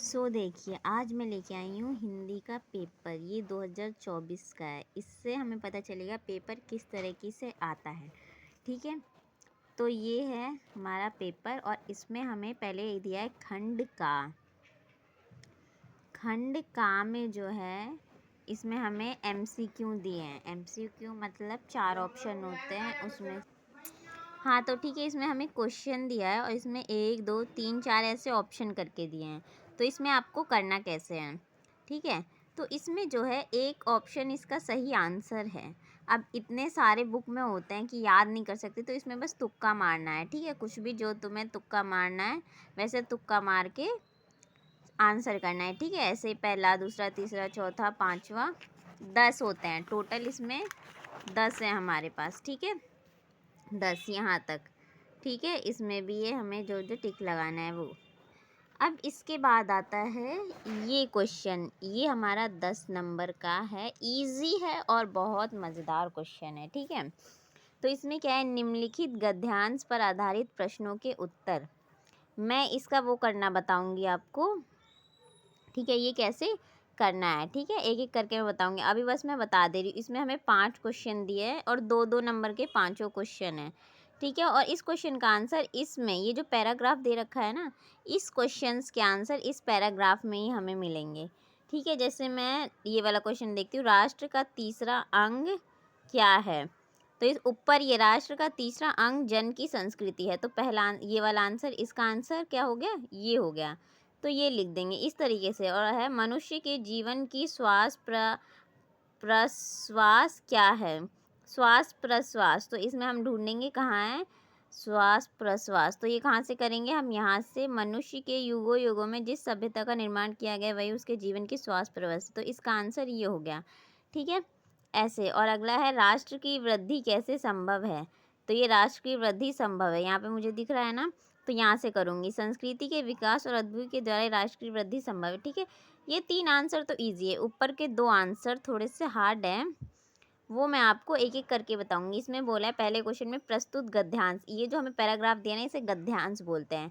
देखिए आज मैं लेके आई हूँ हिंदी का पेपर। ये 2024 का है। इससे हमें पता चलेगा पेपर किस तरीके से आता है। ठीक है, तो ये है हमारा पेपर और इसमें हमें पहले दिया है खंड का में जो है इसमें हमें एमसीक्यू दिए हैं। एमसीक्यू मतलब 4 ऑप्शन होते हैं उसमें। हाँ तो ठीक है, इसमें हमें क्वेश्चन दिया है और इसमें 1 2 3 4 ऐसे ऑप्शन करके दिए हैं। तो इसमें आपको करना कैसे है, ठीक है। तो इसमें जो है एक ऑप्शन इसका सही आंसर है। अब इतने सारे बुक में होते हैं कि याद नहीं कर सकते, तो इसमें बस तुक्का मारना है। ठीक है, कुछ भी जो तुम्हें तुक्का मारना है वैसे तुक्का मार के आंसर करना है। ठीक है, ऐसे पहला दूसरा तीसरा चौथा पाँचवा 10 होते हैं टोटल। इसमें 10 है हमारे पास। ठीक है, 10 यहाँ तक। ठीक है, इसमें भी ये हमें जो जो टिक लगाना है वो। अब इसके बाद आता है ये क्वेश्चन। ये हमारा 10 नंबर का है, इजी है और बहुत मज़ेदार क्वेश्चन है। ठीक है, तो इसमें क्या है, निम्नलिखित गद्यांश पर आधारित प्रश्नों के उत्तर। मैं इसका वो करना बताऊंगी आपको। ठीक है, ये कैसे करना है, ठीक है, एक एक करके मैं बताऊंगी। अभी बस मैं बता दे रही हूँ। इसमें हमें 5 क्वेश्चन दिए हैं और 2-2 नंबर के पाँचों क्वेश्चन हैं। ठीक है, और इस क्वेश्चन का आंसर इसमें ये जो पैराग्राफ दे रखा है ना, इस क्वेश्चंस के आंसर इस पैराग्राफ में ही हमें मिलेंगे। ठीक है, जैसे मैं ये वाला क्वेश्चन देखती हूँ, राष्ट्र का तीसरा अंग क्या है। तो इस ऊपर ये राष्ट्र का तीसरा अंग जन की संस्कृति है। तो पहला ये वाला आंसर, इसका आंसर क्या हो गया, ये हो गया। तो ये लिख देंगे इस तरीके से। और है मनुष्य के जीवन की श्वास प्रश्वास क्या है। श्वास प्रश्वास, तो इसमें हम ढूंढेंगे कहाँ है श्वास प्रश्वास। तो ये कहाँ से करेंगे हम, यहाँ से। मनुष्य के युगों युगों में जिस सभ्यता का निर्माण किया गया वही उसके जीवन की श्वास प्रश्वास। तो इसका आंसर ये हो गया। ठीक है, ऐसे। और अगला है राष्ट्र की वृद्धि कैसे संभव है। तो ये राष्ट्र की वृद्धि संभव है, यहाँ पे मुझे दिख रहा है ना, तो यहाँ से करूँगी। संस्कृति के विकास और अद्भुत के द्वारा राष्ट्र की वृद्धि संभव है। ठीक है, ये 3 आंसर तो इजी है। ऊपर के 2 आंसर थोड़े से हार्ड हैं, वो मैं आपको एक एक करके बताऊंगी। इसमें बोला है पहले क्वेश्चन में प्रस्तुत गद्यांश, ये जो हमें पैराग्राफ दिया ना इसे गद्यांश बोलते हैं,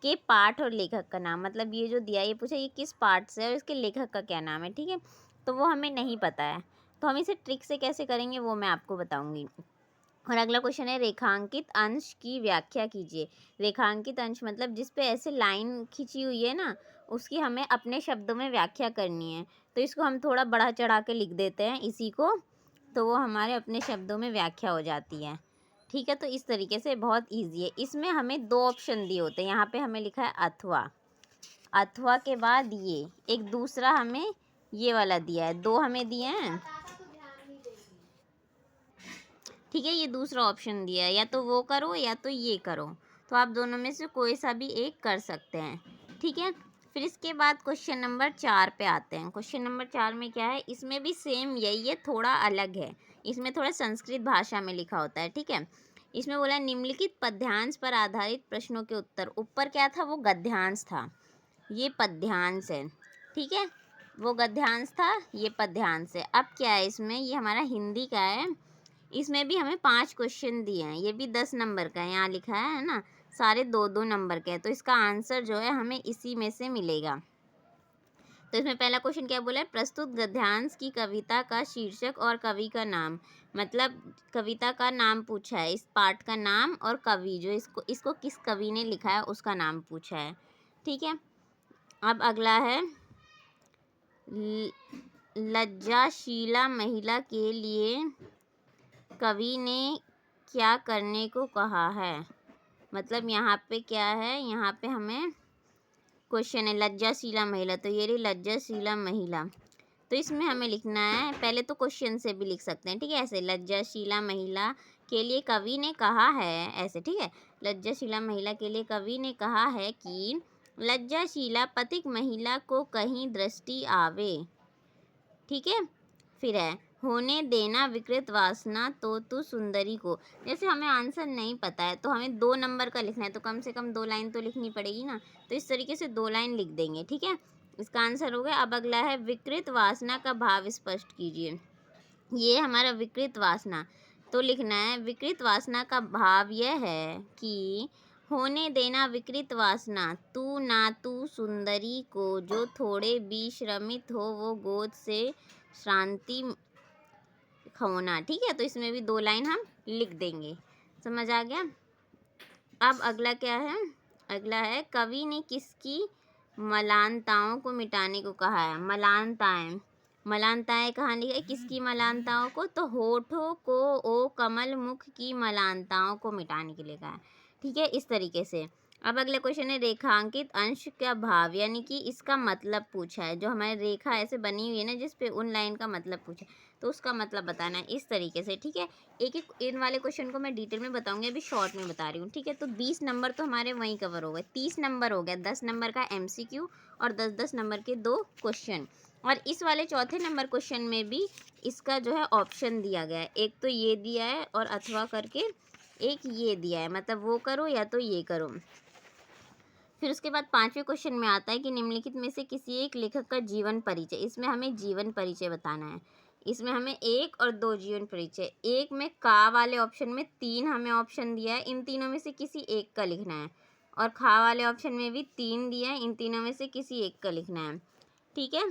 के पाठ और लेखक का नाम। मतलब ये जो दिया, ये पूछा ये किस पाठ से है और इसके लेखक का क्या नाम है। ठीक है, तो वो हमें नहीं पता है, तो हम इसे ट्रिक से कैसे करेंगे वो मैं आपको बताऊंगी। और अगला क्वेश्चन है रेखांकित अंश की व्याख्या कीजिए। रेखांकित अंश मतलब जिस पे ऐसे लाइन खींची हुई है ना, उसकी हमें अपने शब्दों में व्याख्या करनी है। तो इसको हम थोड़ा बढ़ा चढ़ा के लिख देते हैं इसी को, तो वो हमारे अपने शब्दों में व्याख्या हो जाती है। ठीक है, तो इस तरीके से बहुत ईजी है। इसमें हमें 2 ऑप्शन दिए होते हैं। यहाँ पे हमें लिखा है अथवा, अथवा के बाद ये एक दूसरा हमें ये वाला दिया है, 2 हमें दिए हैं। ठीक है, ये दूसरा ऑप्शन दिया है, या तो वो करो या तो ये करो। तो आप दोनों में से कोई सा भी एक कर सकते हैं। ठीक है, फिर इसके बाद क्वेश्चन नंबर 4 पे आते हैं। क्वेश्चन नंबर 4 में क्या है, इसमें भी सेम यही है, थोड़ा अलग है। इसमें थोड़ा संस्कृत भाषा में लिखा होता है। ठीक है, इसमें बोला निम्नलिखित पद्यांश पर आधारित प्रश्नों के उत्तर। ऊपर क्या था, वो गद्यांश था, ये पद्यांश है। ठीक है, वो गद्यांश था, ये पद्यांश है। अब क्या है इसमें, ये हमारा हिंदी का है। इसमें भी हमें 5 क्वेश्चन दिए हैं, ये भी 10 नंबर का है, यहाँ लिखा है ना, सारे 2-2 नंबर के हैं। तो इसका आंसर जो है हमें इसी में से मिलेगा। तो इसमें पहला क्वेश्चन क्या बोला है, प्रस्तुत गद्यांश की कविता का शीर्षक और कवि का नाम। मतलब कविता का नाम पूछा है, इस पाठ का नाम, और कवि जो इसको किस कवि ने लिखा है उसका नाम पूछा है। ठीक है, अब अगला है लज्जाशीला महिला के लिए कवि ने क्या करने को कहा है। मतलब यहाँ पे क्या है, यहाँ पे हमें क्वेश्चन है लज्जाशीला महिला, तो ये रही लज्जाशीला महिला। तो इसमें हमें लिखना है, पहले तो क्वेश्चन से भी लिख सकते हैं। ठीक है, ऐसे लज्जाशीला महिला के लिए कवि ने कहा है, ऐसे। ठीक है, लज्जाशीला महिला के लिए कवि ने कहा है कि लज्जाशीला पथिक महिला को कहीं दृष्टि आवे। ठीक है, फिर है होने देना विकृत वासना तो तू सुंदरी को। जैसे हमें आंसर नहीं पता है तो हमें 2 नंबर का लिखना है, तो कम से कम 2 लाइन तो लिखनी पड़ेगी ना, तो इस तरीके से 2 लाइन लिख देंगे। ठीक है, इसका आंसर हो गया। अब अगला है विकृत वासना का भाव स्पष्ट कीजिए। ये हमारा विकृत वासना, तो लिखना है विकृत वासना का भाव यह है कि होने देना विकृत वासना, तू ना तू सुंदरी को, जो थोड़े विश्रमित हो वो गोद से शांति खोना। ठीक है, तो इसमें भी 2 लाइन हम लिख देंगे। समझ आ गया। अब अगला क्या है, अगला है कवि ने किसकी मलानताओं को मिटाने को कहा है। मलानताएं कहाँ लिखा है, किसकी मलानताओं को, तो होठों को ओ कमल मुख की मलानताओं को मिटाने के लिए कहा है। ठीक है, इस तरीके से। अब अगला क्वेश्चन है रेखांकित अंश का भाव, यानी कि इसका मतलब पूछा है। जो हमारी रेखा ऐसे बनी हुई है ना जिस पे उन लाइन का मतलब पूछा है, तो उसका मतलब बताना है इस तरीके से। ठीक है, एक एक इन वाले क्वेश्चन को मैं डिटेल में बताऊंगी, अभी शॉर्ट में बता रही हूँ। ठीक है, तो 20 नंबर तो हमारे वहीं कवर हो गए, 30 नंबर हो गया, 10 नंबर का एमसीक्यू और 10-10 नंबर के 2 क्वेश्चन। और इस वाले चौथे नंबर क्वेश्चन में भी इसका जो है ऑप्शन दिया गया है, एक तो ये दिया है और अथवा करके एक ये दिया है, मतलब वो करो या तो ये करो। फिर उसके बाद 5वें क्वेश्चन में आता है कि निम्नलिखित में से किसी एक लेखक का जीवन परिचय। इसमें हमें जीवन परिचय बताना है। इसमें हमें 1 और 2 जीवन परिचय, एक में का वाले ऑप्शन में 3 हमें ऑप्शन दिया है, इन तीनों में से किसी एक का लिखना है। और खा वाले ऑप्शन में भी 3 दिया है, इन तीनों में से किसी एक का लिखना है। ठीक है,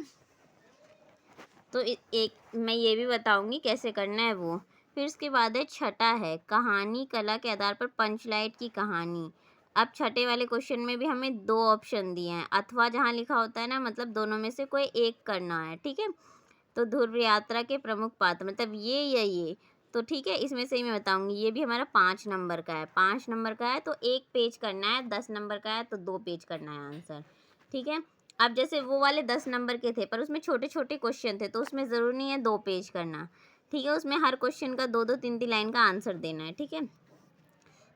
तो एक मैं ये भी बताऊंगी कैसे करना है वो। फिर उसके बाद है छठा है कहानी कला के आधार पर पंचलाइट की कहानी। अब छठे वाले क्वेश्चन में भी हमें 2 ऑप्शन दिए हैं, अथवा जहाँ लिखा होता है ना, मतलब दोनों में से कोई एक करना है। ठीक है, तो ध्रुव यात्रा के प्रमुख पात्र मतलब ये या ये, तो ठीक है, इसमें से ही मैं बताऊंगी। ये भी हमारा 5 नंबर का है, 5 नंबर का है तो 1 पेज करना है, 10 नंबर का है तो 2 पेज करना है आंसर। ठीक है, अब जैसे वो वाले 10 नंबर के थे पर उसमें छोटे छोटे क्वेश्चन थे, तो उसमें ज़रूरी नहीं है 2 पेज करना। ठीक है, उसमें हर क्वेश्चन का 2-2 3-3 लाइन का आंसर देना है। ठीक है,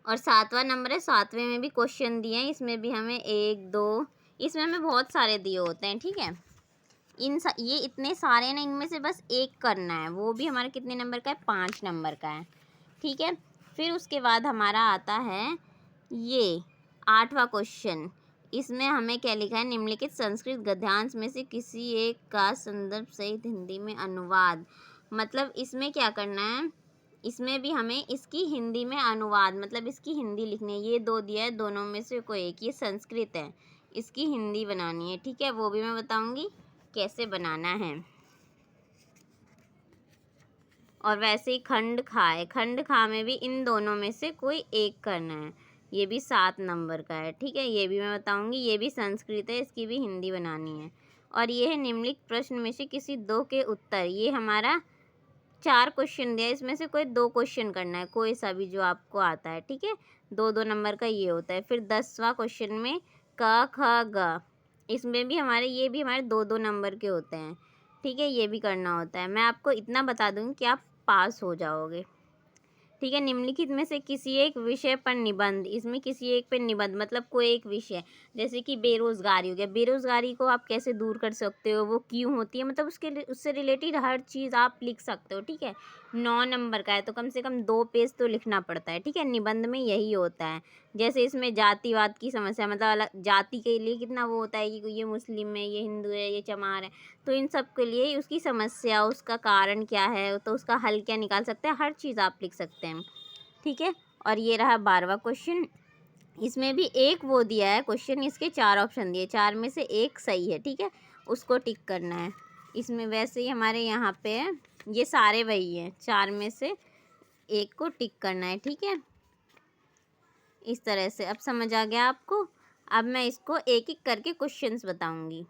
और 7वां नंबर है, 7वें में भी क्वेश्चन दिए हैं, इसमें भी हमें 1-2, इसमें हमें बहुत सारे दिए होते हैं। ठीक है, ये इतने सारे हैं ना, इनमें से बस एक करना है, वो भी हमारे कितने नंबर का है, 5 नंबर का है। ठीक है, फिर उसके बाद हमारा आता है ये 8वां क्वेश्चन। इसमें हमें क्या लिखा है, निम्नलिखित संस्कृत गद्यांश में से किसी एक का संदर्भ सहित हिंदी में अनुवाद। मतलब इसमें क्या करना है, इसमें भी हमें इसकी हिंदी में अनुवाद, मतलब इसकी हिंदी लिखनी है। ये 2 दिया है, दोनों में से कोई एक, ये संस्कृत है, इसकी हिंदी बनानी है। ठीक है, वो भी मैं बताऊंगी कैसे बनाना है। और वैसे ही खंड खा में भी इन दोनों में से कोई एक करना है, ये भी 7 नंबर का है। ठीक है, ये भी मैं बताऊंगी, ये भी संस्कृत है, इसकी भी हिंदी बनानी है। और ये है निम्नलिखित प्रश्न में से किसी 2 के उत्तर। ये हमारा 4 क्वेश्चन दिया है, इसमें से कोई 2 क्वेश्चन करना है, कोई सा भी जो आपको आता है। ठीक है, 2-2 नंबर का ये होता है। फिर 10वां क्वेश्चन में क ख ग, इसमें भी हमारे ये भी हमारे 2-2 नंबर के होते हैं। ठीक है, ये भी करना होता है। मैं आपको इतना बता दूँगी कि आप पास हो जाओगे। ठीक है, निम्नलिखित में से किसी एक विषय पर निबंध। इसमें किसी एक पर निबंध मतलब कोई एक विषय, जैसे कि बेरोजगारी हो गया, बेरोजगारी को आप कैसे दूर कर सकते हो, वो क्यों होती है, मतलब उससे रिलेटेड हर चीज़ आप लिख सकते हो। ठीक है, 9 नंबर का है तो कम से कम 2 पेज तो लिखना पड़ता है। ठीक है, निबंध में यही होता है। जैसे इसमें जातिवाद की समस्या, मतलब अलग जाति के लिए कितना वो होता है कि ये मुस्लिम है, ये हिंदू है, ये चमार है, तो इन सब के लिए उसकी समस्या, उसका कारण क्या है, तो उसका हल क्या निकाल सकते हैं, हर चीज़ आप लिख सकते हैं। ठीक है, और ये रहा 12वां क्वेश्चन। इसमें भी एक वो दिया है क्वेश्चन, इसके 4 ऑप्शन दिए, 4 में से एक सही है। ठीक है, उसको टिक करना है। इसमें वैसे ही हमारे यहाँ पे है, ये सारे वही हैं, 4 में से एक को टिक करना है। ठीक है, इस तरह से अब समझ आ गया आपको। अब मैं इसको एक एक करके क्वेश्चंस बताऊंगी।